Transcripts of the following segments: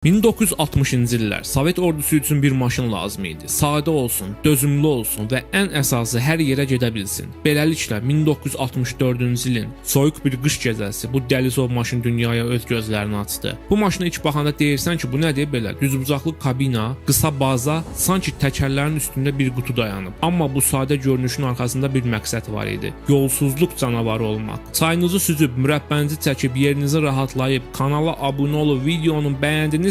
1960-cı illər Sovet ordusu üçün bir maşın lazım idi. Sadə olsun, dözümlü olsun və ən əsası hər yerə gedə bilsin. Beləliklə 1964-cü ilin soyuq bir qış gecəsi bu dəlisov maşın dünyaya öz gözlərini açdı. Bu maşına ilk baxanda deyirsən ki, bu nədir belə? Düzbucaqlı kabina, qısa baza, sanki təkərlərin üstündə bir qutu dayanıb. Amma bu sadə görünüşün arxasında bir məqsəd var idi. Yolsuzluq canavarı olmaq. Çayınızı süzüb, mürəbbənizi çəkib, yerinizi rahatlayıb, kanala abunə olub, videonun bəyəndinizsə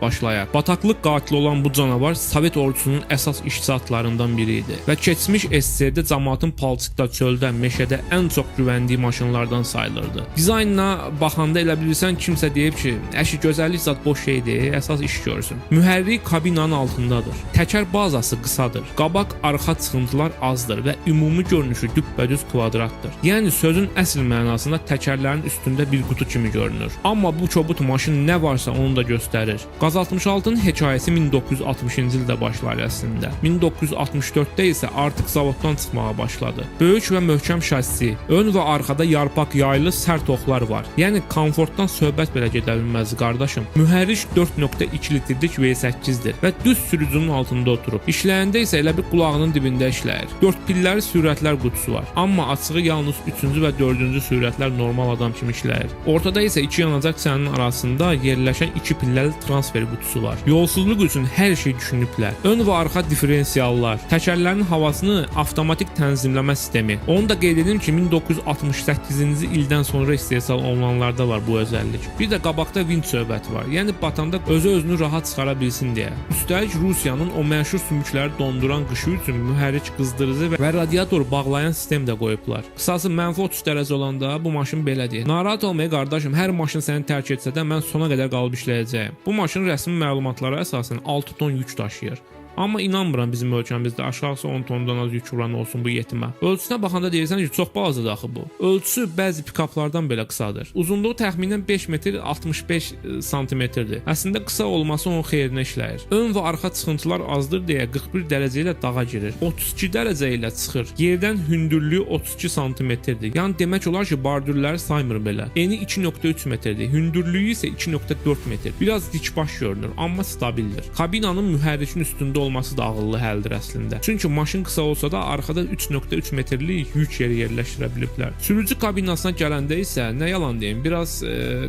başlayaq. Bataqlıq qatili olan bu canavar Sovet ordusunun əsas işçiatlarından biri idi və keçmiş SSR-də cəmaatın palçıqda, çöldə, meşədə ən çox güvəndiyi maşınlardan sayılırdı. Dizaynına baxanda elə bilirsən kimsə deyib ki, əşi gözəllik zat boş şeydir, əsas iş görsün. Mühərrik kabinanın altındadır. Təkər bazası qısadır. Qabaq, arxa çıxıntılar azdır və ümumi görünüşü düppədüz kvadratdır. Yəni sözün əsl mənasında təkərlərin üstündə bir qutu kimi görünür. Amma bu kobud maşın nə varsa onu da göstərir. Qaz 66-nın hekayəsi 1960-cı ildə başlar əslində. 1964-də isə artıq zavoddan çıxmağa başladı. Böyük və möhkəm şassi, ön və arxada yarpaq yaylı sərt oxlar var. Yəni komfortdan söhbət belə gedə bilməz qardaşım. Mühərrik 4.2 litrlik V8-dir və düz sürücünün altında oturub. İşləyəndə isə elə bir qulağının dibində işləyir. 4 pilləli sürətlər qutusu var. Amma açığı yalnız 3-cü və 4-cü sürətlər normal adam kimi işləyir. Ortada isə iki yanacaq çəninin arasında yerləşən 2 pilləli transfer qutusu var. Yolsuzluq üçün hər şey düşünüblər. Ön və arxa diferensiallar, təkərlərin havasını avtomatik tənzimləmə sistemi. Onu da qeyd edim ki, 1968-ci ildən sonra istehsal olunanlarda var bu özəllik. Bir də qabaqda vinç söhbəti var. Yəni batanda özünü rahat çıxara bilsin deyə. Üstəlik Rusiyanın o məşhur sümükləri donduran qışı üçün mühərrik qızdırıcı və radiator bağlayan sistem də qoyublar. Qısası mənfi 30 dərəcə olanda bu maşın belədir. Narahat olmaya qardaşım, hər maşın səni tərk etsə də mən sona qədər qalıb işləyəcəyəm. Bu maşın rəsmi məlumatlara əsasən 6 ton yük daşıyır. Amma inanmıram bizim ölkəmizdə aşağısı 10 tondan az yük vuran olsun bu yetimə. Ölçüsünə baxanda deyirsən ki, çox balacadır axı bu. Ölçüsü bəzi pikaplardan belə qısadır. Uzunluğu təxminən 5 metr 65 santimetrdir. Əslində qısa olması onun xeyrinə işləyir. Ön və arxa çıxıntılar azdır deyə 41 dərəcə ilə dağa girir. 32 dərəcə ilə çıxır. Yerdən hündürlüyü 32 santimetrdir. Yəni demək olar ki, bardürləri saymır belə. Eni 2.3 metrdir. Hündürlüyü isə 2.4 metr. Biraz dikbaş görünür, amma stabildir. Kabinanın mühərrikin üstündə olması da ağıllı həldir əslində. Çünki maşın qısa olsa da arxada 3.3 metrlik yük yeri yerləşdirə biliblər. Sürücü kabinasına gələndə isə nə yalan deyim, biraz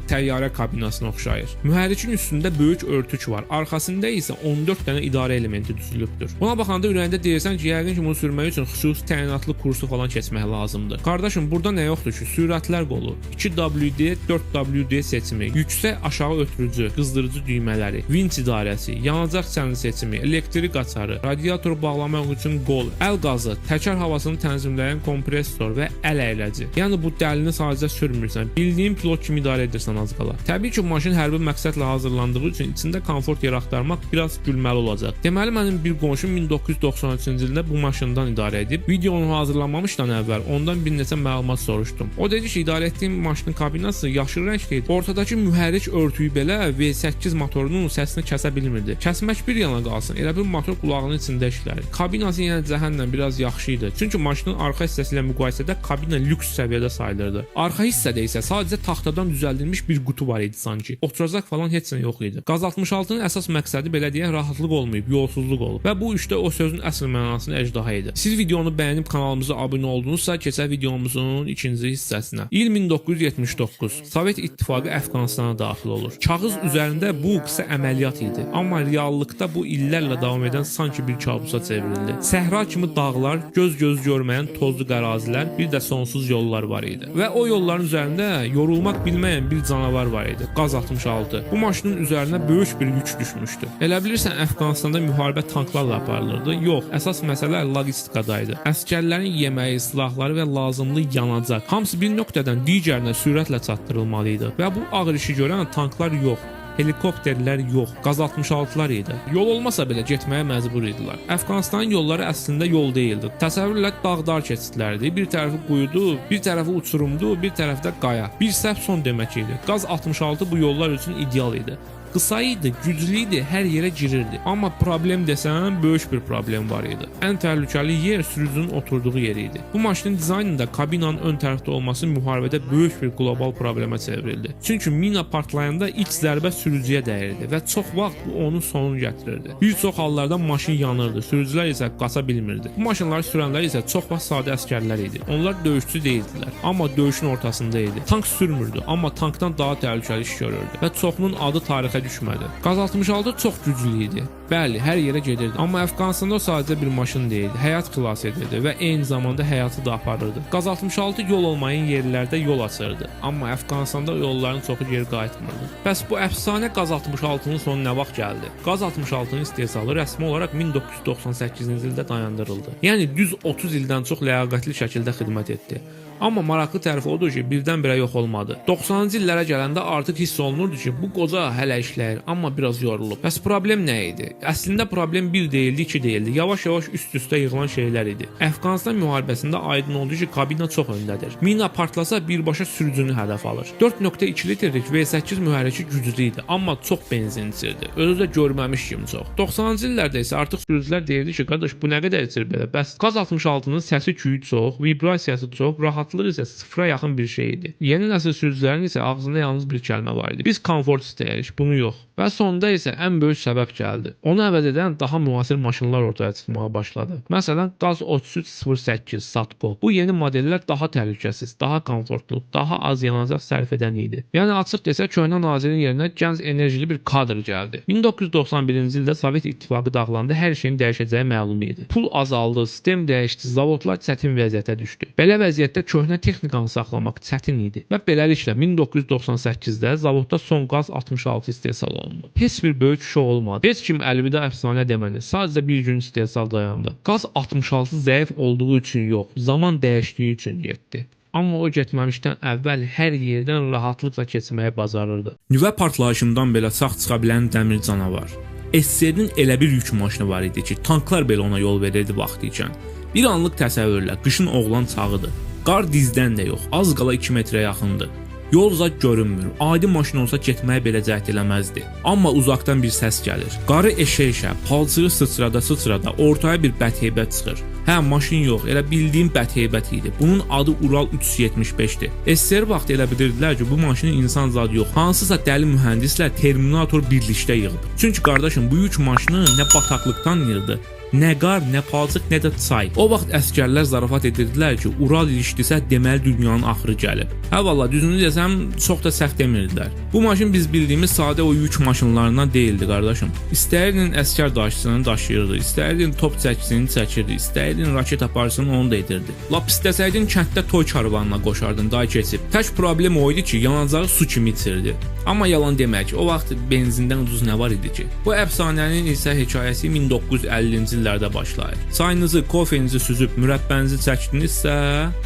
təyyarə kabinasına oxşayır. Mühərrikin üstündə böyük örtük var. Arxasında isə 14 dənə idarə elementi düzülübdür. Buna baxanda ürəyində deyirsən ki, yəqin ki, bunu sürmək üçün xüsusi təyinatlı kursu falan keçmək lazımdır. Qardaşım, burada nə yoxdur ki, sürətlər qolu, 2WD, 4WD seçimi, yüksək aşağı ötürücü, qızdırıcı düymələri, vinç idarəsi, yanacaq çəni seçimi, elektrik qaçarı, radiator bağlamaq üçün qol, əl qazı, təkər havasını tənzimləyən kompresor və əl əyləci. Yəni bu dəlini sadəcə sürmürsən, bildiyin pilot kimi idarə edirsən az qala. Təbii ki, maşın hərbi məqsədlə hazırlandığı üçün içində komfort yer axtarmaq biraz gülməli olacaq. Deməli mənim bir qonşum 1993-cü ildə bu maşından idarə edib, videonu hazırlanmamışdan əvvəl ondan bir neçə məlumat soruşdum. O dedi ki, idarə etdiyim maşının kabinası yaşıl rəngli idi. Ortadakı mühərrik örtüyü belə V8 motorunun səsini kəsə bilmirdi. Kəsmək bir yana qalsın, elə bir motor qulağının içində işlərir. Kabinası yenə cəhənnəm biraz yaxşı idi. Çünki maşının arxa hissəsi ilə müqayisədə kabina lüks səviyyədə sayılırdı. Arxa hissədə isə sadəcə taxtadan düzəldilmiş bir qutu var idi sanki. Oturacaq falan heç nə yox idi. Qaz 66-nın əsas məqsədi belə deyək rahatlıq olmayıb, yolsuzluq olub. Və bu işdə o sözün əsl mənasını əjdaha idi. Siz videonu bəyənib kanalımıza abunə oldunuzsa, keçək videomuzun ikinci hissəsinə. İl 1979. Sovet İttifaqı Əfqanistana daxil olur. Kağız üzərində bu qısa əməliyyat idi. Amma reallıqda bu illərlə davam edən sanki bir kabusa çevrildi. Səhra kimi dağlar, göz görməyən tozlu ərazilər, bir də sonsuz yollar var idi. Və o yolların üzərində yorulmaq bilməyən bir canavar var idi. Qaz 66. Bu maşının üzərinə böyük bir yük düşmüşdü. Elə bilirsən Əfqanistanda müharibə tanklarla aparılırdı? Yox, əsas məsələ logistikadaydı. Əskərlərin yeməyi, silahları və lazımlı yanacaq hamısı bir nöqtədən digərinə sürətlə çatdırılmalı idi. Və bu ağır işi görən tanklar yox, helikopterlər yox, Qaz 66-lar idi. Yol olmasa belə getməyə məcbur idilər. Əfqanistanın yolları əslində yol deyildi. Təsəvvür elə dağ-dar keçidlərdi. Bir tərəfi quyudu, bir tərəfi uçurumdu, bir tərəfdə qaya. Bir səhv son demək idi. Qaz 66 bu yollar üçün ideal idi. Qısa idi, güclü idi, hər yerə girirdi. Amma problem desəm, böyük bir problem var idi. Ən təhlükəli yer sürücünün oturduğu yer idi. Bu maşının dizaynında kabinanın ön tərəfdə olması müharibədə böyük bir qlobal problemə çevrildi. Çünki mina partlayanda ilk zərbə sürücüyə dəyirdi və çox vaxt bu onun sonunu gətirirdi. Bir çox hallarda maşın yanırdı, sürücülər isə qaça bilmirdi. Bu maşınları sürənlər isə çox vaxt sadə əsgərlər idi. Onlar döyüşçü deyildilər, amma döyüşün ortasında idi. Tank sürmürdü, amma tankdan daha təhlükəli iş görürdü və çoxunun adı tarixə düşmədi. Qaz 66 çox güclü idi. Bəli, hər yerə gedirdi. Amma Əfqanistanda o sadəcə bir maşın deyildi. Həyat xilas edirdi və eyni zamanda həyatı da aparırdı. Qaz 66 yol olmayan yerlərdə yol açırdı. Amma Əfqanistanda yolların çoxu geri qayıtmırdı. Bəs bu əfsanə Qaz 66-nın sonu nə vaxt gəldi? Qaz 66-nın istehsalı rəsmi olaraq 1998-ci ildə dayandırıldı. Yəni düz 30 ildən çox ləyaqətli şəkildə xidmət etdi. Amma maraqlı tərəfi odur ki, birdən-birə yox olmadı. 90-cı illərə gələndə artıq hiss olunurdu ki, bu qoca hələ işləyir, amma biraz yorulub. Bəs problem nə idi? Əslində problem bir deyildi, iki deyildi. Yavaş-yavaş üst-üstə yığılan şeylər idi. Əfqanistan müharibəsində aydın oldu ki, kabina çox öndədir. Mina partlasa birbaşa sürücünü hədəf alır. 4.2 litrlik V8 mühərriki güclü idi, amma çox benzin içirdi. Özü də görməmiş kimi çox. 90-cı illərdə isə artıq sürücülər deyirdi ki, qardaş, bu nə qədər içir belə? Bəs Qaz 66-nın səsi küyü çox, vibrasiyası çox, rahat isə sıfıra yaxın bir şey idi. Yeni nəsil sürücülərin isə ağzında yalnız bir kəlmə var idi. Biz komfort istəyirik, bunu yox. Və sonunda isə ən böyük səbəb gəldi. Onu əvəz edən daha müasir maşınlar ortaya çıxmağa başladı. Məsələn, Qaz 3308 Satko. Bu yeni modellər daha təhlükəsiz, daha komfortlu, daha az yanacaq sərf edən idi. Yəni açıq desək, köhnə nazirin yerinə gənc enerjili bir kadr gəldi. 1991-ci ildə Sovet İttifaqı dağılandı, hər şeyin dəyişəcəyi məlum idi. Pul azaldı, sistem dəyişdi, zavodlar çətin vəziyyətə düşdü. Belə vəziyyətdə köhnə texnikanı saxlamaq çətin idi və beləliklə 1998-də zavodda son Qaz 66 istehsal olundu. Heç bir böyük şou olmadı. Heç kim əlvida əfsanə demədi. Sadəcə bir gün istehsal dayandı. Qaz 66 zəif olduğu üçün yox, zaman dəyişdiyi üçün getdi. Amma o getməmişdən əvvəl hər yerdən rahatlıqla keçməyi bacarırdı. Nüvə partlayışından belə sağ çıxa bilən dəmir canavar. SSR-nin elə bir yük maşını var idi ki, tanklar belə ona yol verirdi vaxtı ikən. Bir anlıq təsəvvürlə, qışın oğlan çağıdır. Qar dizdən də yox, az qala 2 metrə yaxındır. Yol zad görünmür. Adi maşın olsa getməyə belə cəhd eləməzdi. Amma uzaqdan bir səs gəlir. Qarı eşə-eşə, palçığı sıçrada-sıçrada ortaya bir bədheybət çıxır. Hə, maşın yox, elə bildiyim bədheybət idi. Bunun adı Ural 375-dir. SSR vaxt elə bilirdilər ki, bu maşının insan zadı yox. Hansısa dəli mühəndislə Terminator birlikdə yığıb. Çünki qardaşım, bu yük maşını nə bataqlıqdan yığdı, nə qar, nə palçıq, nə də çay. O vaxt əsgərlər zarafat edirdilər ki, Ural ilişdisə deməli dünyanın axırı gəlib. Hə valla, düzünü desəm, çox da səhv demirdilər. Bu maşın biz bildiyimiz sadə o yük maşınlarından deyildi qardaşım. İstəyirdin əskər daşçısını daşıyırdı, istəyirdin top çəkisini çəkirdi, istəyirdin raket aparıcısını onu da edirdi. Lap istəsəydin kənddə toy karvanına qoşardın, day keçib. Tək problem o idi ki, yanacağı su kimi içirdi. Amma yalan demək, o vaxt benzindən ucuz nə var idi ki? Bu əfsanənin isə hekayəsi 1950-ci illərdə başlayır. Çayınızı, kofenizi süzüb, mürəbbənizi çəkdinizsə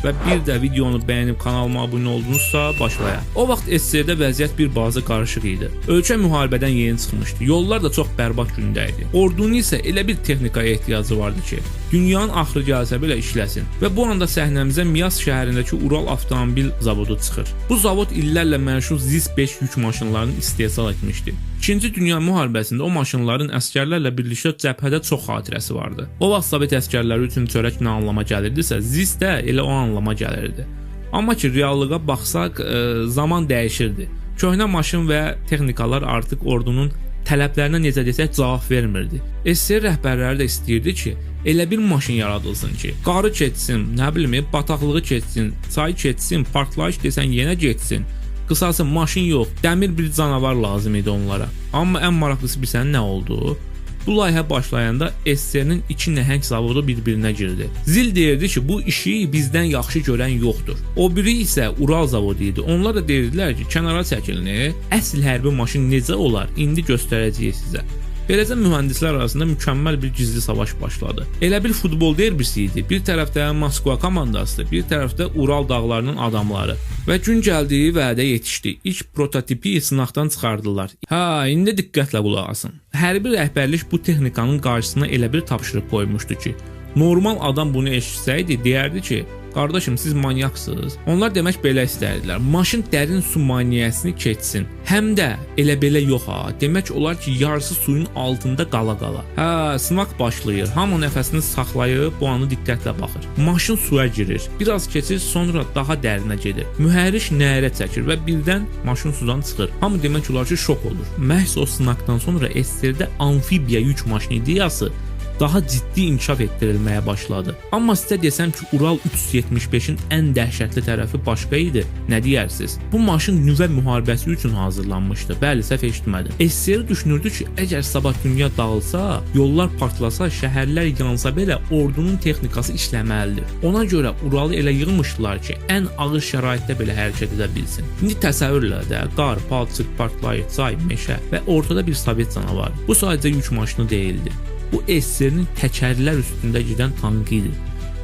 və bir də videonu bəyənib kanalıma abunə oldunuzsa başlayaq. O vaxt SSR-də vəziyyət bir balaca qarışıq idi. Ölkə müharibədən yeni çıxmışdı. Yollar da çox bərbad gündə idi. Ordunun isə elə bir texnikaya ehtiyacı vardı ki, dünyanın axırı gəlsə belə işləsin. Və bu anda səhnəmizə Miyas şəhərindəki Ural avtomobil zavodu çıxır. Bu zavod illərlə məşhur ZIS-5 yük maşınlarını istehsal etmişdi. İkinci Dünya müharibəsində o maşınların əsgərlərlə birlikdə cəbhədə çox xatirəsi vardı. O vaxt Sovet əsgərləri üçün çörək nə anlama gəlirdisə, ZIS də elə o anlama gəlirdi. Amma ki, reallığa baxsaq, zaman dəyişirdi. Köhnə maşın və texnikalar artıq ordunun tələblərinə necə desək cavab vermirdi. SSR rəhbərləri də istəyirdi ki, elə bir maşın yaradılsın ki, qarı keçsin, nə bilim, bataqlığı keçsin, çay keçsin, partlayış desən yenə getsin. Qısası maşın yox, dəmir bir canavar lazım idi onlara. Amma ən maraqlısı bilsən nə oldu? Bu layihə başlayanda SSR-nin iki nəhəng zavodu bir-birinə girdi. Zil deyirdi ki, bu işi bizdən yaxşı görən yoxdur. O biri isə Ural zavodu idi. Onlar da deyirdilər ki, kənara çəkilin, əsl hərbi maşın necə olar, indi göstərəcəyik sizə. Beləcə mühəndislər arasında mükəmməl bir gizli savaş başladı. Elə bir futbol derbisi idi. Bir tərəfdə Moskva komandası, bir tərəfdə Ural dağlarının adamları. Və gün gəldiyi vədə yetişdi. İlk prototipi sınaqdan çıxardılar. Hə, indi diqqətlə qulaq asın. Hərbi rəhbərlik bu texnikanın qarşısına elə bir tapşırıq qoymuşdu ki, normal adam bunu eşitsəydi deyərdi ki, Qardaşım, siz manyaksınız. Onlar demək belə istərdilər. Maşın dərin su maneəsini keçsin. Həm də elə belə yox ha. Demək olar ki, yarısı suyun altında qala-qala. Hə, sınaq başlayır. Hamı nəfəsini saxlayıb bu anı diqqətlə baxır. Maşın suya girir. Biraz keçir, sonra daha dərinə gedir. Mühərrik nərə çəkir və birdən maşın sudan çıxır. Hamı demək olar ki, şok olur. Məhz o sınaqdan sonra SSR-də amfibiya yük maşını ideyası daha ciddi inkişaf etdirilməyə başladı. Amma sizə desəm ki, Ural 375-in ən dəhşətli tərəfi başqa idi, nə deyərsiniz? Bu maşın nüvə müharibəsi üçün hazırlanmışdı. Bəli, səhv eşitmədim. SSR düşünürdü ki, əgər sabah dünya dağılsa, yollar partlasa, şəhərlər yansa belə ordunun texnikası işləməlidir. Ona görə Uralı elə yığmışdılar ki, ən ağır şəraitdə belə hərəkət edə bilsin. İndi təsəvvürlə də qar, palçıq, partlayış, çay, meşə və ortada bir sovet canavarı. Bu sadəcə yük maşını deyildi. Bu SSR-nin təkərlər üstündə gedən tankı idi.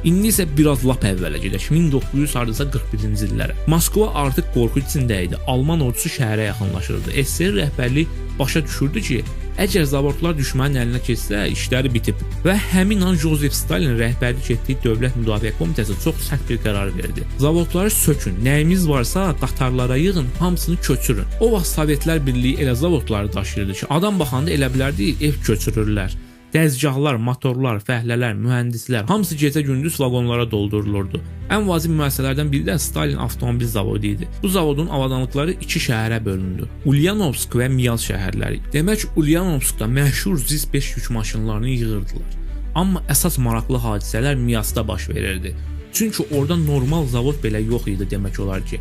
İndi isə biraz lap əvvələ gedək, 1941-ci illərə. Moskva artıq qorxu içində idi. Alman ordusu şəhərə yaxınlaşırdı. SSR rəhbərliyi başa düşürdü ki, əgər zavodlar düşmənin əlinə keçsə, işləri bitib. Və həmin an Josef Stalin rəhbərlik etdiyi Dövlət Müdafiə Komitəsi çox sərt bir qərar verdi. Zavodları sökün, nəyimiz varsa qatarlara yığın, hamısını köçürün. O vaxt Sovetlər Birliyi elə zavodları daşıyırdı ki, adam baxanda elə bilərdi ev köçürürlər. Dəzgahlar, motorlar, fəhlələr, mühəndislər hamısı gecə-gündüz vaqonlara doldurulurdu. Ən vacib müəssisələrdən biri də Stalin avtomobil zavodu idi. Bu zavodun avadanlıqları iki şəhərə bölündü. Ulyanovsk və Miyaz şəhərləri. Demək, Ulyanovskda məşhur ZIS-5 yük maşınlarını yığırdılar. Amma əsas maraqlı hadisələr Miyazda baş verirdi. Çünki orada normal zavod belə yox idi demək olar ki.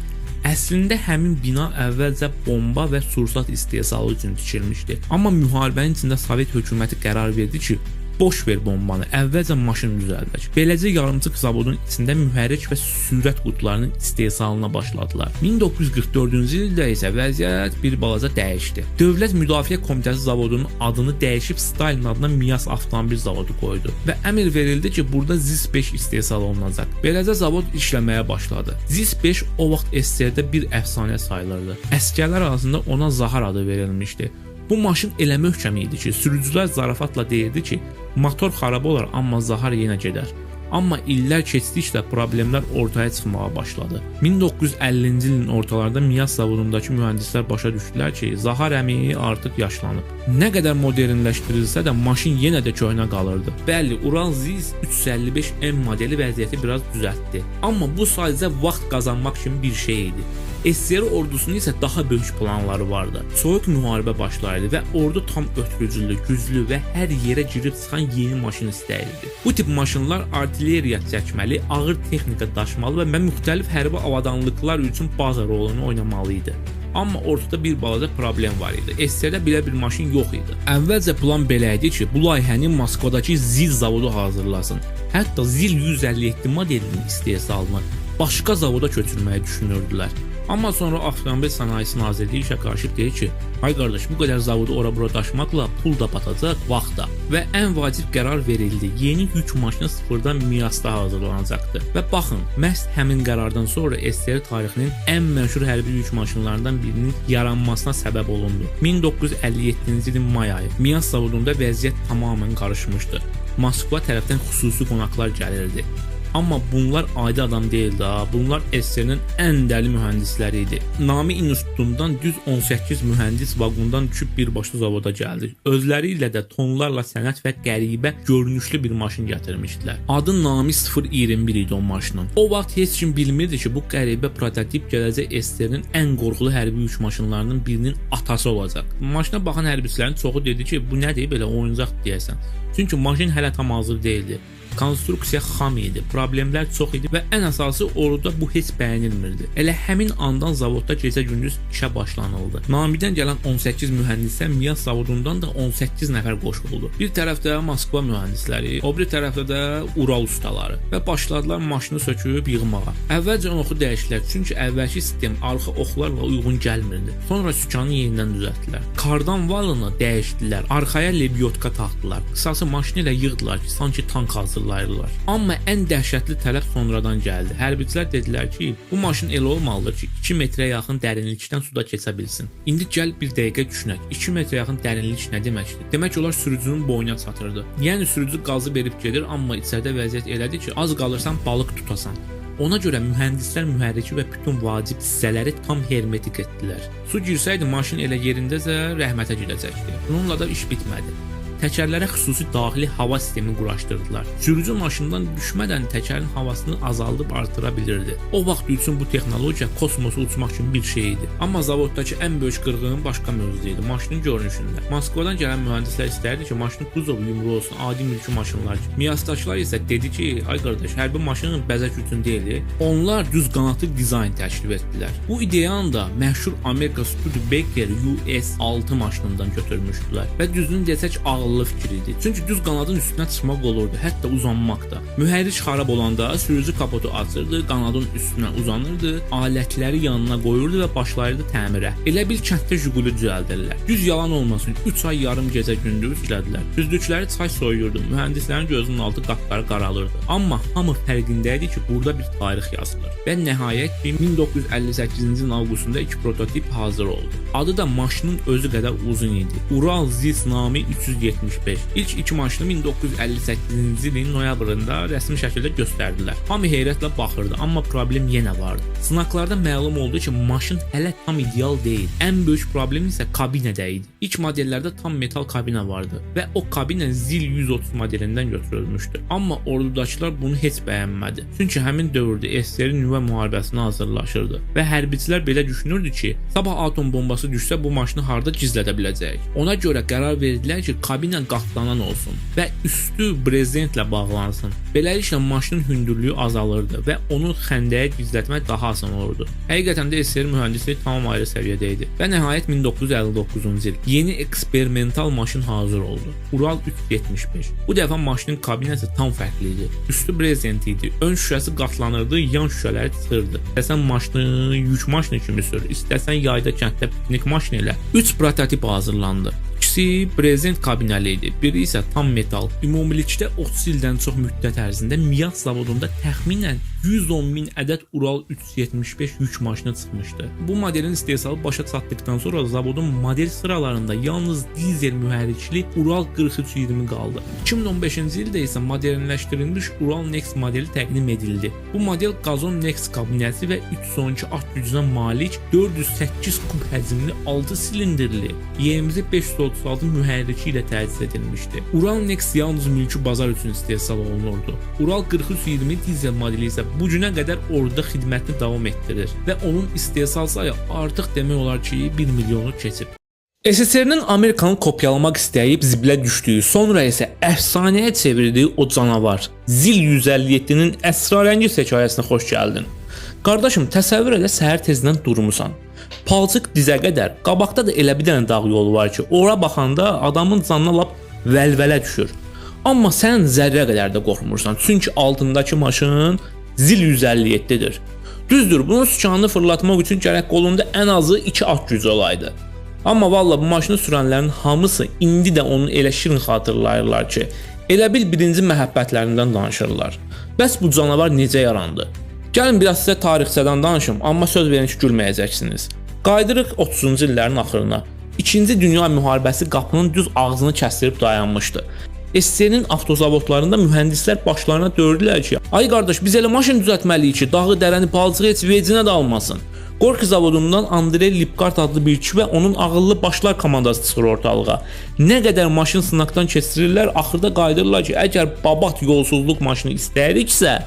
Əslində həmin bina əvvəlcə bomba və sursat istehsalı üçün tikilmişdi. Amma müharibənin içində Sovet hökuməti qərar verdi ki, boş ver bombanı, əvvəlcə maşın düzəldək. Beləcə yarımçıq zavodun içində mühərrik və sürət qutularının istehsalına başladılar. 1944-cü ildə isə vəziyyət bir balaca dəyişdi. Dövlət Müdafiə Komitəsi zavodunun adını dəyişib Stalin adına Miyaz avtomobil zavodu qoydu və əmr verildi ki, burada ZIS-5 istehsal olunacaq. Beləcə zavod işləməyə başladı. ZIS-5 o vaxt SSR-də bir əfsanə sayılırdı. Əsgərlər arasında ona Zahar adı verilmişdi. Bu maşın elə möhkəm idi ki, sürücülər zarafatla deyirdi ki, motor xarab olar, amma Zahar yenə gedər. Amma illər keçdikcə problemlər ortaya çıxmağa başladı. 1950-ci ilin ortalarında Miyaz zavodundakı mühəndislər başa düşdülər ki, Zahar əmi artıq yaşlanıb. Nə qədər modernləşdirilsə də maşın yenə də köhnə qalırdı. Bəli, Ural ZIS 355M modeli vəziyyəti biraz düzəltdi. Amma bu sadəcə vaxt qazanmaq kimi bir şey idi. SSR ordusunun isə daha böyük planları vardı. Soyuq müharibə başlayırdı və ordu tam ötürücülü, güclü və hər yerə girib çıxan yeni maşın istəyirdi. Bu tip maşınlar artilleriya çəkməli, ağır texnika daşımalı və müxtəlif hərbi avadanlıqlar üçün baza rolunu oynamalı idi. Amma ortada bir balaca problem var idi. SSR-də belə bir maşın yox idi. Əvvəlcə plan belə idi ki, bu layihəni Moskvadakı ZIL zavodu hazırlasın. Hətta ZIL 157 modelinin istehsalını başqa zavoda köçürməyi düşünürdülər. Amma sonra Avtomobil Sənayesi Nazirliyi işə qarışıb deyir ki, ay qardaş, bu qədər zavodu ora-bura daşımaqla pul da batacaq, vaxt da. Və ən vacib qərar verildi. Yeni yük maşını sıfırdan Miyazda hazırlanacaqdı. Və baxın, məhz həmin qərardan sonra SSR tarixinin ən məşhur hərbi yük maşınlarından birinin yaranmasına səbəb olundu. 1957-ci ilin may ayı Miyaz zavodunda vəziyyət tamamilə qarışmışdı. Moskva tərəfdən xüsusi qonaqlar gəlirdi. Amma bunlar adi adam deyildi ha. Bunlar SSR-nin ən dəli mühəndisləri idi. Nami institutundan düz 18 mühəndis vaqondan düşüb birbaşa zavoda gəldi. Özləri ilə də tonlarla sənət və qəribə görünüşlü bir maşın gətirmişdilər. Adı Nami 021 idi o maşının. O vaxt heç kim bilmirdi ki, bu qəribə prototip gələcək SSR-nin ən qorxulu hərbi yük maşınlarının birinin atası olacaq. Maşına baxan hərbiçilərin çoxu dedi ki, bu nədir belə oyuncaq deyəsən. Çünki maşın hələ tam hazır deyildi. Konstruksiya xam idi, problemlər çox idi və ən əsası orada bu heç bəyənilmirdi. Elə həmin andan zavodda gecə-gündüz işə başlanıldı. Namidən gələn 18 mühəndisə Miyaz zavodundan da 18 nəfər qoşuldu. Bir tərəfdə Moskva mühəndisləri, o biri tərəfdə də Ural ustaları və başladılar maşını söküb yığmağa. Əvvəlcə oxu dəyişdilər, çünki əvvəlki sistem arxa oxlarla uyğun gəlmirdi. Sonra sükanı yenidən düzəltdilər. Kardan valını dəyişdilər, arxaya lebyotka taxdılar. Qısası maşını ilə yığdılar ki, sanki tank hazırlayırlar. Amma ən dəhşətli tələb sonradan gəldi. Hərbçilər dedilər ki, bu maşın elə olmalıdır ki, 2 metrə yaxın dərinlikdən suda keçə bilsin. İndi gəl bir dəqiqə düşünək. 2 metrə yaxın dərinlik nə deməkdir? Demək olar sürücünün boyuna çatırdı. Yəni sürücü qazı verib gedir, amma içəridə vəziyyət elədir ki, az qalırsan balıq tutasan. Ona görə mühəndislər mühərriki və bütün vacib hissələri tam hermetik etdilər. Su girsəydi maşın elə yerindəcə rəhmətə gedəcəkdi. Bununla da iş bitmədi. Təkərlərə xüsusi daxili hava sistemini quraşdırdılar. Sürücü maşından düşmədən təkərin havasını azaldıb artıra bilirdi. O vaxt üçün bu texnologiya kosmosa uçmaq kimi bir şey idi. Amma zavoddakı ən böyük qırğın başqa mövzusu idi, maşının görünüşündə. Moskvadan gələn mühəndislər istərdi ki, maşının kuzovu yumru olsun, adi mülki maşınlar kimi. Miyasdakılar isə dedi ki, ay qardaş, hərbi maşının bəzək üçün deyil. Onlar düz qanadlı dizayn təklif etdilər. Bu ideyanı da məşhur Amerika Studebaker US-6 maşınından götürmüşdülər və düzünü desək ağıllı fikir idi. Çünki düz qanadın üstünə çıxmaq olurdu, hətta uzanmaq da. Mühərrik xarab olanda sürücü kapotu açırdı, qanadın üstünə uzanırdı, alətləri yanına qoyurdu və başlayırdı təmirə. Elə bil kənddə Jiguli düzəldirlər. Düz yalan olmasın, 3 ay yarım gecə gündüz işlədilər. Düzlükləri çay soyuyurdu, mühəndislərin gözünün altı qapqarı qaralırdı. Amma hamı fərqində idi ki, burada bir tarix yazılır. Və nəhayət 1958-ci ilin avqustunda 2 prototip hazır oldu. Adı da maşının özü qədər uzun idi. Ural ZIS nami 375. İlk 2 maşını 1958-ci ilin noyabrında rəsmi şəkildə göstərdilər. Hamı heyrətlə baxırdı, amma problem yenə vardı. Sınaqlarda məlum oldu ki, maşın hələ tam ideal deyil. Ən böyük problem isə kabinədə idi. İlk modellərdə tam metal kabinə vardı və o kabinə ZIL 130 modelindən götürülmüşdü. Amma ordudakılar bunu heç bəyənmədi. Çünki həmin dövrdə SSR nüvə müharibəsinə hazırlaşırdı və hərbçilər belə düşünürdü ki, sabah atom bombası düşsə bu maşını harda gizlədə biləcək. Ona görə qərar verdilər ki, kabinə qatlanan olsun və üstü brezentlə bağlansın. Beləliklə maşının hündürlüyü azalırdı və onu xəndəyə gizlətmək daha asan olurdu. Həqiqətən də SSR mühəndisliyi tamam ayrı səviyyədə idi. Və nəhayət 1959-cu il yeni eksperimental maşın hazır oldu. Ural 375. Bu dəfə maşının kabinəsi tam fərqli idi. Üstü brezent idi, ön şüşəsi qatlanırdı, yan şüşələri çıxırdı. İstəsən maşını yük maşını kimi sür, istəsən yayda kənddə piknik maşını ilə. 3 prototip hazırlandı. İkisi brezent kabinəli idi, biri isə tam metal. Ümumilikdə 30 ildən çox müddət ərzində Miyas zavodunda təxminən 110.000 ədəd Ural 375 yük maşını çıxmışdı. Bu modelin istehsalı başa çatdıqdan sonra zavodun model sıralarında yalnız dizel mühərrikli Ural 4320 qaldı. 2015-ci ildə isə modernləşdirilmiş Ural Next modeli təqdim edildi. Bu model Gazon Next kabinəsi və 312 at gücünə malik 408 kub həcmli 6 silindirli YMZ 536 mühərriki ilə təchiz edilmişdi. Ural Next yalnız mülki bazar üçün istehsal olunurdu. Ural 4320 dizel modeli isə bu günə qədər orduda xidmətini davam etdirir və onun istehsal sayı artıq demək olar ki 1 milyonu keçib. SSR-nin Amerikanı kopyalamaq istəyib zibilə düşdüyü, sonra isə əfsanəyə çevirdiyi o canavar ZIL 157-nin əsrarəngiz hekayəsinə xoş gəldin. Qardaşım, təsəvvür elə səhər tezindən durmusan. Palçıq dizə qədər, qabaqda da elə bir dənə dağ yolu var ki, ora baxanda adamın canına lap vəlvələ düşür. Amma sən zərrə qədər də qorxmursan, çünki altındakı maşın ZIL 157-dir. Düzdür, bunun sükanını fırlatmaq üçün gərək qolunda ən azı 2 at gücü olaydı. Amma valla bu maşını sürənlərin hamısı indi də onu elə şirin xatırlayırlar ki, elə bil birinci məhəbbətlərindən danışırlar. Bəs bu canavar necə yarandı? Gəlin biraz sizə tarixçədən danışım, amma söz verin ki, gülməyəcəksiniz. Qaydırıq 30-cu illərin axırına. İkinci Dünya müharibəsi qapının düz ağzını kəsdirib dayanmışdı. SSR-nin avtozavodlarında mühəndislər başlarına dördülər ki, ay qardaş, biz elə maşın düzəltməliyik ki, dağı, dərəni, palçığı heç vecinə də almasın. Gorki zavodundan Andrey Lipkart adlı bir kişi və onun ağıllı başlar komandası çıxır ortalığa. Nə qədər maşın sınaqdan keçirirlər, axırda qaydırırlar ki, əgər babat yolsuzluq maşını istəyiriksə,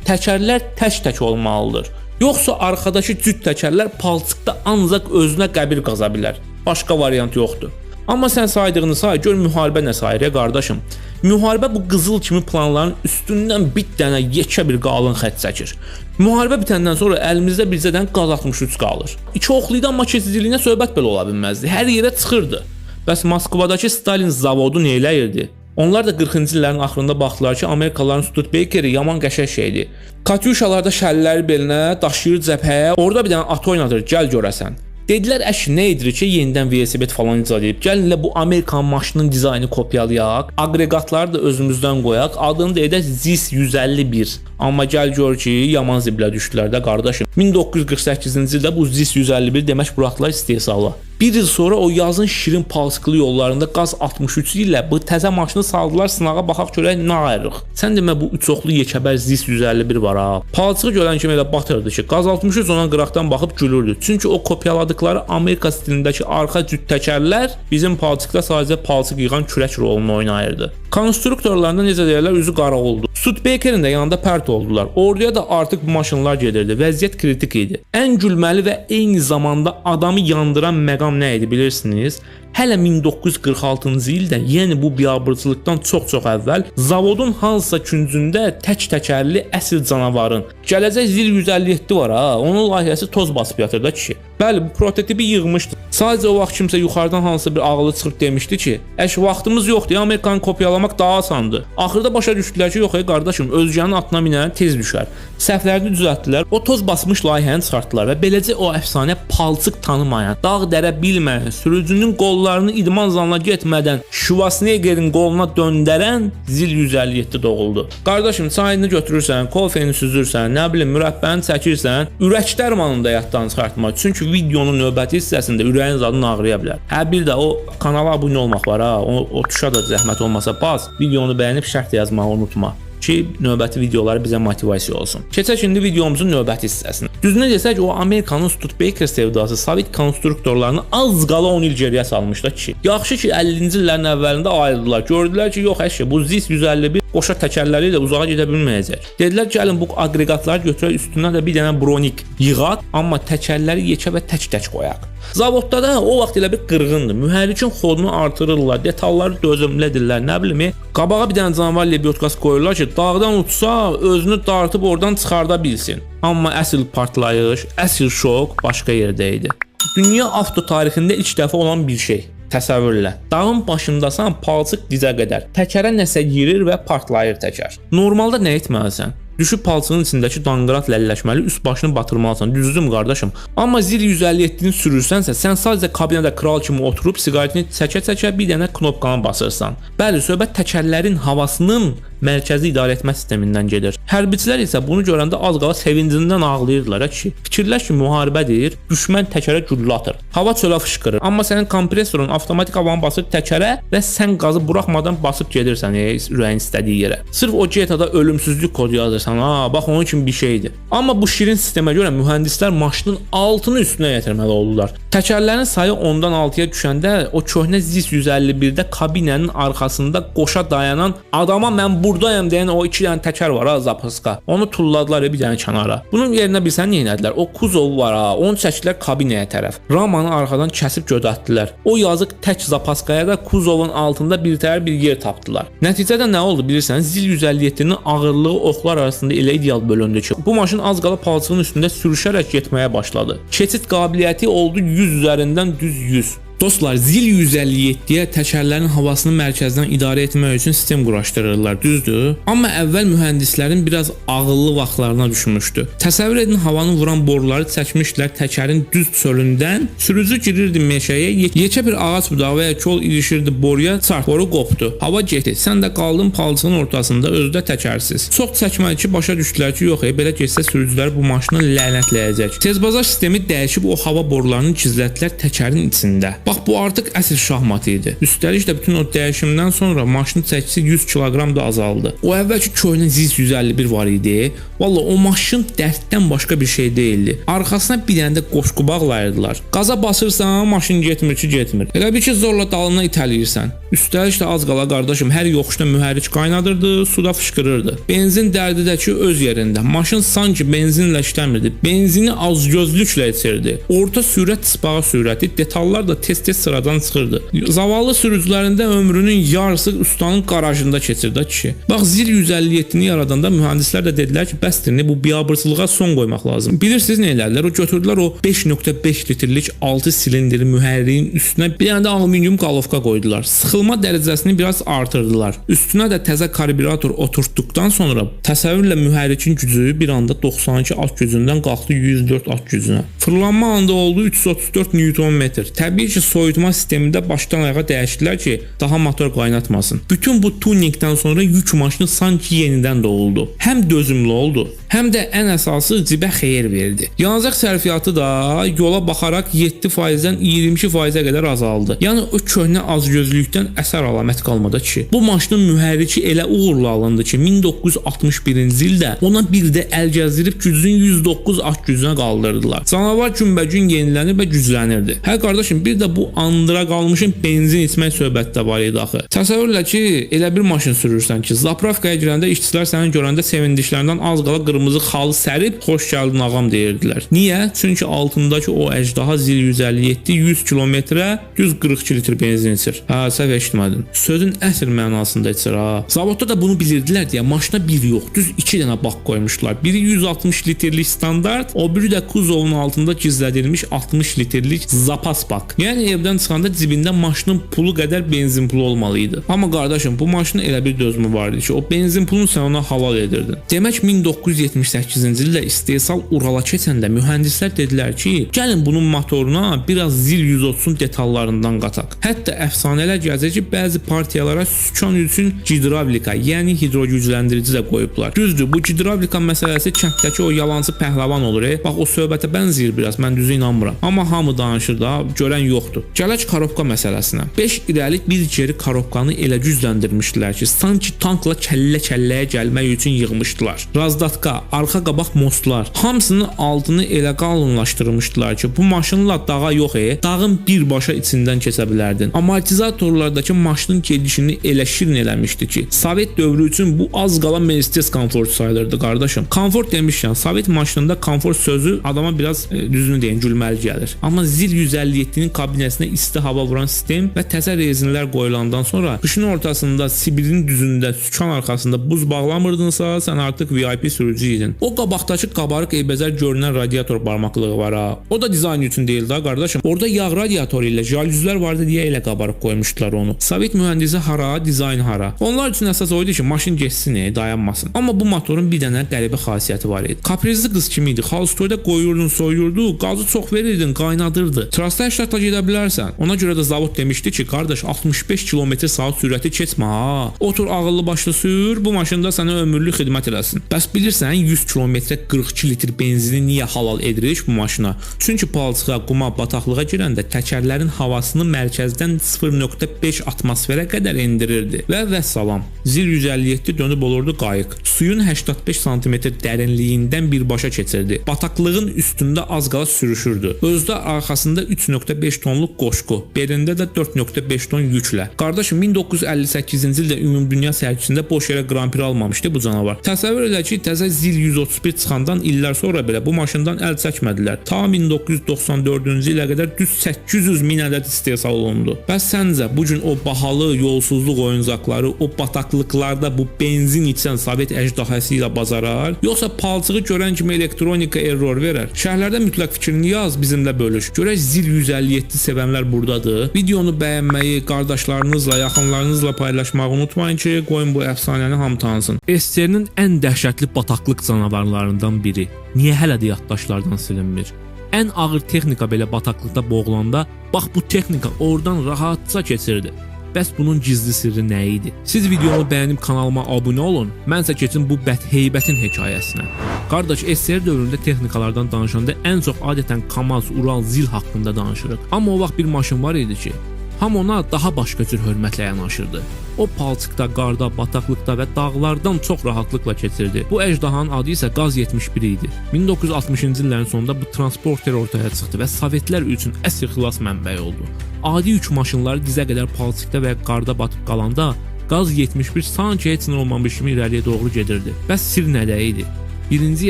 təkərlər tək-tək olmalıdır. Yoxsa arxadakı cüt təkərlər palçıqda ancaq özünə qəbir qaza bilər. Başqa variant yoxdur. Amma sən saydığını say, gör müharibə nə sayır qardaşım. Müharibə bu qızıl kimi planların üstündən bir dənə yekə bir qalın xətt çəkir. Müharibə bitəndən sonra əlimizdə bizədən qaz 63 qalır. İki oxluydu, amma keçiciliyinə söhbət belə ola bilməzdi. Hər yerə çıxırdı. Bəs Moskvadakı Stalin zavodu nə eləyirdi? Onlar da 40-cı illərin axırında baxdılar ki, Amerikalıların Studebakeri yaman qəşəng şeydir. Katyuşalarda şəlləri belinə, daşıyır cəbhəyə, orada bir dənə at oynadır, gəl görəsən. Dedilər, əşi nə edir ki, yenidən velosiped falan icad edib. Gəlin elə bu Amerikan maşının dizaynını kopyalayaq, aqreqatları da özümüzdən qoyaq, adını da edək ZIS 151. Amma gəl gör ki, yaman zibilə düşdülər də qardaşım. 1948-ci ildə bu ZIS 151 demək buraxdılar istehsala. Bir il sonra o yazın şirin palçıqlı yollarında Qaz 63 ilə bu təzə maşını saldılar sınağa baxaq görək nə ayırıq. Sən demə bu üçoqlu yekəbər ZIS 151 var ha. Palçığı görən kimi elə batırdı ki, Qaz 63 ona qıraqdan baxıb gülürdü. Çünki o kopyaladıkları Amerika stilindəki arxa cüt təkərlər bizim palçıqda sadəcə palçıq yığan kürək rolunu oynayırdı. Konstruktorlarında necə deyirlər, üzü qara oldu. Studebaker'in də yanında pərt oldular. Orduya da artıq bu maşınlar gedirdi. Vəziyyət kritik idi. Ən gülməli və eyni zamanda adamı yandıran məqam nə idi bilirsiniz? Hələ 1946-cı ildə, yəni bu biabırçılıqdan çox-çox əvvəl zavodun hansısa küncündə tək təkərli əsl canavarın gələcək ZIL 157 var ha. Onun layihəsi toz basıb yatır da kişi. Bəli, bu prototipi yığmışdı. Sadəcə o vaxt kimsə yuxarıdan hansısa bir ağılı çıxıb demişdi ki, vaxtımız yoxdur, Amerikanı kopyalamaq daha asandır. Axırda başa düşdülər ki, yox qardaşım, özgənin atına minən tez düşər. Səhvlərini düzəltdilər. O toz basmış layihəni çıxartdılar və beləcə o əfsanə palçıq tanımayan, dağ dərə bilməyən, sürücünün qollarını idman zalına getmədən Schwarzeneggerin qoluna döndərən ZIL 157 doğuldu. Qardaşım, çayını götürürsən, kofeni süzürsən, nə bilim, mürəbbəni çəkirsən, ürək dərmanını da yaddan çıxartma. Çünki videonun növbəti hissəsində ürəyin zadını ağrıya bilər. Hə, bir də o kanala abunə olmaq var ha. O tuşa da zəhmət olmasa bas. Videonu bəyənib şərh yazmağı unutma ki, növbəti videoları bizə motivasiya olsun. Keçək şimdi videomuzun növbəti hissəsinə. Düzünü desək, o Amerikanın Studebaker sevdası Sovet konstruktorlarını az qala 10 il geriyə salmışdı ki. Yaxşı ki 50-ci illərin əvvəlində ayrıldılar. Gördülər ki, yox əşya, bu ZIS 151 qoşa təkərləri ilə uzağa gedə bilməyəcək. Dedilər, gəlin bu aqreqatları götürək, üstündən də bir dənə bronik yığaq, amma təkərləri yekə və tək-tək qoyaq. Zavodda da o vaxt elə bir qırğındı. Mühərrikin xodunu artırırlar, detalları dözümlədirlər, nə bilim, qabağa bir dənə canavar lebyotkası qoyurlar ki, dağdan uçsa özünü dartıb oradan çıxarda bilsin. Amma əsl partlayış, əsl şok başqa yerdə idi. Dünya avto tarixində ilk dəfə olan bir şey. Təsəvvürlə. Dağın başındasan, palçıq dizə qədər. Təkərə nəsə girir və partlayır təkər. Normalda nə etməlisən? Düşüb palçığın içindəki danqırat ləlləşməli, üst başını batırmalısan. Düzdürmü qardaşım? Amma ZIL 157-ni sürürsənsə, sən sadəcə kabinədə kral kimi oturub siqaretini çəkə-çəkə bir dənə knopkanı basırsan. Bəli, söhbət təkərlərin havasının mərkəzi idarə etmə sistemindən gedir. Hərbiçilər isə bunu görəndə az qala sevincindən ağlayırdılar ki, fikirləş ki, müharibədir, düşmən təkərə güllə atır. Hava çölə fışqırır. Amma sənin kompresorun avtomatik havanı basır təkərə və sən qazı buraxmadan basıb gedirsən ürəyin istədiyi yerə. Sırf o GTA-da ölümsüzlük kodu yazırsan, bax onun kimi bir şeydir. Amma bu şirin sistemə görə mühəndislər maşının altını üstünə yetirməli oldular. Təkərlərin sayı 10-dan 6-ya düşəndə o köhnə ZIS 151-də kabinənin arxasında qoşa dayanan adama mən buradayam deyən o 2 dənə təkər var ha, zapaska. Onu tulladılar bir dənə kənara. Bunun yerinə bilsən nə etdilər? O kuzov var ha, onu çəkdilər kabinəyə tərəf. Ramanı arxadan kəsib gödətdilər. O yazıq tək zapaskaya da kuzovun altında birtəhər bir yer tapdılar. Nəticədə nə oldu bilirsən? ZIL 157-nin ağırlığı oxlar arasında elə ideal bölündü ki, bu maşın az qala palçığın üstündə sürüşərək getməyə başladı. Keçid qabiliyyəti oldu 100 üzərindən düz 100. Dostlar, ZIL 157-yə təkərlərin havasını mərkəzdən idarə etmək üçün sistem quraşdırırlar, düzdür? Amma əvvəl mühəndislərin biraz ağıllı vaxtlarına düşmüşdü. Təsəvvür edin, havanı vuran boruları çəkmişdilər təkərin düz çölündən, sürücü girirdi meşəyə, yekə bir ağac budağı və ya kol ilişirdi boruya, çart, boru qopdu. Hava getdi, sən də qaldın palçığın ortasında, özü də təkərsiz. Çox çəkmədi ki, başa düşdülər ki, yox, belə getsə sürücülər bu maşını lənətləyəcək. Tezbazar sistemi dəyişib o hava borularını gizlətdilər təkərin içində. Bax, bu artıq əsl şahmat idi. Üstəlik də bütün o dəyişimdən sonra maşının çəkisi 100 kiloqram da azaldı. O əvvəlki köhnə ZIS 151 var idi. Valla o maşın dərddən başqa bir şey deyildi. Arxasına bir dənə də qoşqu bağlayırdılar. Qaza basırsan, maşın getmir ki, getmir. Elə bir ki, zorla dalına itələyirsən. Üstəlik də az qala qardaşım, hər yoxuşda mühərrik qaynadırdı, suda fışqırırdı. Benzin dərdi də ki, öz yerində. Maşın sanki benzinlə işləmirdi. Benzini azgözlüklə içirdi. Orta sürət ispağa sürəti, detallar da tez-tez sıradan çıxırdı. Zavallı sürücülərində ömrünün yarısı ustanın qarajında keçirdi kişi. Bax, ZIL 157-ni yaradanda mühəndislər də dedilər ki, bəsdir, bu biabırçılığa son qoymaq lazım. Bilirsiniz nə elədilər? O götürdülər o 5.5 litrlik 6 silindrli mühərriyin üstünə bir dənə də alüminium qalovka qoydular. Sıxılma dərəcəsini biraz artırdılar. Üstünə də təzə karbürator oturtduqdan sonra təsəvvürlə mühərrikin gücü bir anda 92 at gücündən qalxdı 104 at gücünə. Fırlanma anda oldu 334 Nm. Təbii ki, soyutma sistemində başdan ayağa dəyişdilər ki, daha motor qaynatmasın. Bütün bu tuningdən sonra yük maşını sanki yenidən doğuldu. Həm dözümlü oldu, həm də ən əsası cibə xeyir verdi. Yanacaq sərfiyyatı da yola baxaraq 7%-dən 22%-ə qədər azaldı. Yəni o köhnə azgözlükdən əsər əlamət qalmadı ki. Bu maşının mühərriki elə uğurlu alındı ki, 1961-ci ildə ona bir də əl gəzdirib gücün 109 at gücünə qaldırdılar. Canavar günbəgün yenilənir və güclənirdi. Hə qardaşım, bir də bu andıra qalmışın benzin içmək söhbətdə var idi axı. Təsəvvür elə ki, elə bir maşın sürürsən ki, zapravkaya girəndə işçilər səni görəndə sevindiklərindən az qala qırmızı xalı sərib xoş gəldin ağam deyirdilər. Niyə? Çünki altındakı o əjdaha zil 157 100 kilometrə 142 litr benzin içir. Hə, səhv eşitmədin. Sözün əsl mənasında içir ha. Zavodda da bunu bilirdilər deyə maşına bir yox, düz 2 dənə bak qoymuşlar. Biri 160 litrlik standart, o biri də kuzovun altında gizlədilmiş 60 litrlik zapas bak. Yəni evdən çıxanda cibində maşının pulu qədər benzin pulu olmalı idi. Amma qardaşım, bu maşının elə bir dözümü var idi ki, o benzin pulunu sən ona halal edirdin. Demək 1978-ci ildə istehsal Urala keçəndə mühəndislər dedilər ki, gəlin bunun motoruna biraz zil 130 detallarından qataq. Hətta əfsanələr gəzir ki, bəzi partiyalara sükan üçün gidravlika, yəni hidrogücləndirici də qoyublar. Düzdür, bu gidravlika məsələsi kənddəki o yalancı pəhləvan olur. Bax o söhbətə bənzəyir biraz, mən düzü inanmıram. Amma hamı danışır da, görən yoxdur. Gələk korobka məsələsinə. 5 irəlik bir geri korobkanı elə gücləndirmişdilər ki, sanki tankla kəllə-kəlləyə gəlmək üçün yığmışdılar. Razdatka, arxa qabaq mostlar, hamısının altını elə qalınlaşdırmışdılar ki, bu maşınla dağa yox, dağın birbaşa içindən keçə bilərdin. Amortizatorlardakı maşının gedişini elə şirin eləmişdi ki, Sovet dövrü üçün bu az qala Mercedes komfort sayılırdı qardaşım. Komfort demişkən, Sovet maşınında komfort sözü adama biraz düzünü deyin, gülməli gəlir. Amma zil 157-nin kabinesinə isti hava vuran sistem və təzə rezinlər qoyulandan sonra qışın ortasında Sibirin düzündə sükan arxasında buz bağlamırdınsa, sən artıq VIP sürücü idin. O qabaqdakı qabarıq eybəcər görünən radiator barmaqlığı var ha. O da dizayn üçün deyil da qardaşım. Orada yağ radiatoru ilə jalüzlər vardı deyə elə qabarıq qoymuşdular onu. Sovet mühəndisi hara, dizayn hara. Onlar üçün əsas o idi ki, maşın geçsin, dayanmasın. Amma bu motorun bir dənə qəribə xasiyyəti var idi. Kaprizli qız kimi idi. Xalstoyda qoyurdun, soyurdu, qazı çox verirdin, qaynadırdı. Trasta həyatla gedə bilərsən. Ona görə də zavod demişdi ki, qardaş 65 km/saat sürəti keçmə ha. Otur ağıllı başlı sür, bu maşında sənə ömürlük xidmət eləsin. Bəs bilirsən 100 km 42 litr benzini niyə halal edirik bu maşına? Çünki palçığa, quma, bataqlığa girəndə təkərlərin havasını mərkəzdən 0.5 atmosferə qədər endirirdi. Və vəssalam. Zil 157 dönüb olurdu qayıq. Suyun 85 sm dərinliyindən birbaşa keçirdi. Bataqlığın üstündə az qala sürüşürdü. Özdə arxasında 3.5 tonluq qoşqu, belində də 4.5 ton yüklə. Qardaşım 1958-ci ildə ümumdünya sərgisində boş yerə Grand Prix almamışdı bu canavar. Təsəvvür elə ki, təzə zil 131 çıxandan illər sonra belə bu maşından əl çəkmədilər. Ta 1994-cü ilə qədər düz 800 min ədəd istehsal olundu. Bəs səncə bu gün o bahalı yolsuzluq oyuncaqları o bataqlıqlarda bu benzin içən Sovet əjdahası ilə bazarar, yoxsa palçığı görən kimi elektronika error verər? Şərhlərdə mütləq fikrini yaz, bizimlə bölüş. Görək zil 157 sevənlər burdadır. Videonu bəyənməyi, qardaşlarınızla, yaxınlarınızla paylaşmağı unutmayın ki, qoyun bu əfsanəni hamı tanısın. SSR-nin ən dəhşətli bataqlıq canavarlarından biri. Niyə hələ də yaddaşlardan silinmir? Ən ağır texnika belə bataqlıqda boğulanda, bax bu texnika oradan rahatca keçirdi. Bəs bunun gizli sirri nə idi? Siz videonu bəyənib kanalıma abunə olun, mənsə keçin bu bədheybətin hekayəsinə. Qardaş, SSR dövründə texnikalardan danışanda ən çox adətən Kamaz, Ural, Zil haqqında danışırıq. Amma o vaxt bir maşın var idi ki, hamı ona daha başqa cür hörmətlə yanaşırdı. O palçıqda, qarda, bataqlıqda və dağlardan çox rahatlıqla keçirdi. Bu əjdahanın adı isə Qaz 71 idi. 1960-cı illərin sonunda bu transporter ortaya çıxdı və Sovetlər üçün əsl xilas mənbəyi oldu. Adi yük maşınları dizə qədər palçıqda və qarda batıb qalanda Qaz 71 sanki heç nə olmamış kimi irəliyə doğru gedirdi. Bəs sir nədə idi? Birinci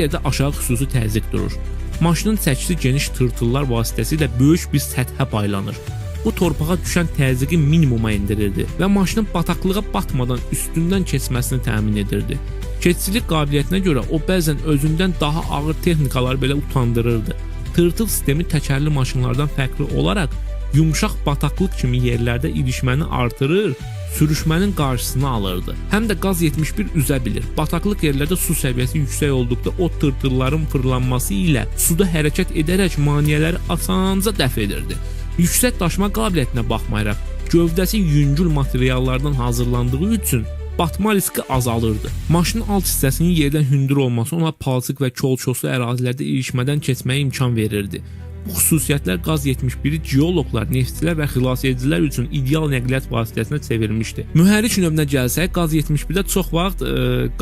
yerdə aşağı xüsusi təzyiq durur. Maşının çəkisi geniş tırtıllar vasitəsilə böyük bir səthə paylanır. Bu torpağa düşən təzyiqi minimuma endirirdi və maşının bataqlığa batmadan üstündən keçməsini təmin edirdi. Keçicilik qabiliyyətinə görə o bəzən özündən daha ağır texnikaları belə utandırırdı. Tırtıl sistemi təkərli maşınlardan fərqli olaraq yumşaq bataqlıq kimi yerlərdə ilişməni artırır, sürüşmənin qarşısını alırdı. Həm də Qaz 71 üzə bilir. Bataqlıq yerlərdə su səviyyəsi yüksək olduqda o tırtılların fırlanması ilə suda hərəkət edərək maneələri asanca dəf edirdi. Yüksək daşıma qabiliyyətinə baxmayaraq, gövdəsi yüngül materiallardan hazırlandığı üçün batma riski azalırdı. Maşının alt hissəsinin yerdən hündür olması ona palçıq və kol-çoslu ərazilərdə ilişmədən keçməyə imkan verirdi. Bu xüsusiyyətlər Qaz-71-i geoloqlar, neftçilər və xilasedicilər üçün ideal nəqliyyat vasitəsinə çevirmişdi. Mühərrik növünə gəlsək, Qaz-71-də çox vaxt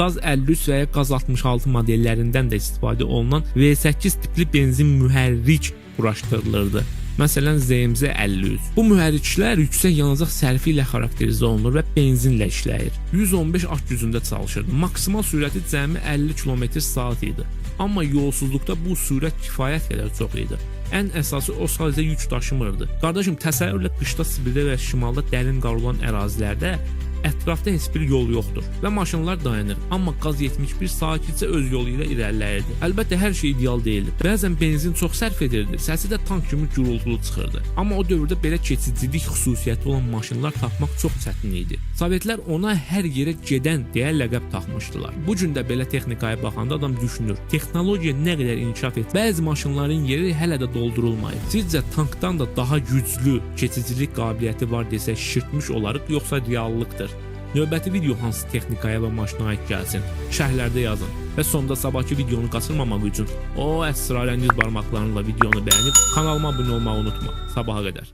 Qaz-53 və ya Qaz-66 modellərindən də istifadə olunan V8 tipli benzin mühərrik quraşdırılırdı. Məsələn, ZMZ 53. Bu mühərriklər yüksək yanacaq sərfi ilə xarakterizə olunur və benzinlə işləyir. 115 at gücündə çalışırdı. Maksimal sürəti cəmi 50 km/saat idi. Amma yolsuzluqda bu sürət kifayət qədər çox idi. Ən əsası o sadəcə yük daşımırdı. Qardaşım, təsəvvürlə qışda Sibirdə və şimalda dərin qar olan ərazilərdə ətrafda heç bir yol yoxdur və maşınlar dayanır. Amma Qaz-71 sakitcə öz yolu ilə irəliləyirdi. Əlbəttə, hər şey ideal deyildi. Bəzən benzin çox sərf edirdi, səsi də tank kimi gürultulu çıxırdı. Amma o dövrdə belə keçicilik xüsusiyyəti olan maşınlar tapmaq çox çətin idi. Sovetlər ona hər yerə gedən deyə ləqəb taxmışdılar. Bu gün də belə texnikaya baxanda adam düşünür, texnologiya nə qədər inkişaf etdi. Bəzi maşınların yeri hələ də doldurulmayıb. Sizcə tankdan da daha güclü keçicilik qabiliyyəti var desək şişirtmiş olarıq, yoxsa reallıqdır? Növbəti video hansı texnikaya və maşına aid gəlsin? Şərhlərdə yazın. Və sonda sabahki videonu qaçırmamaq üçün o əsrarəngiz barmaqlarınla videonu bəyənib kanalıma abunə olmağı unutma. Sabaha qədər.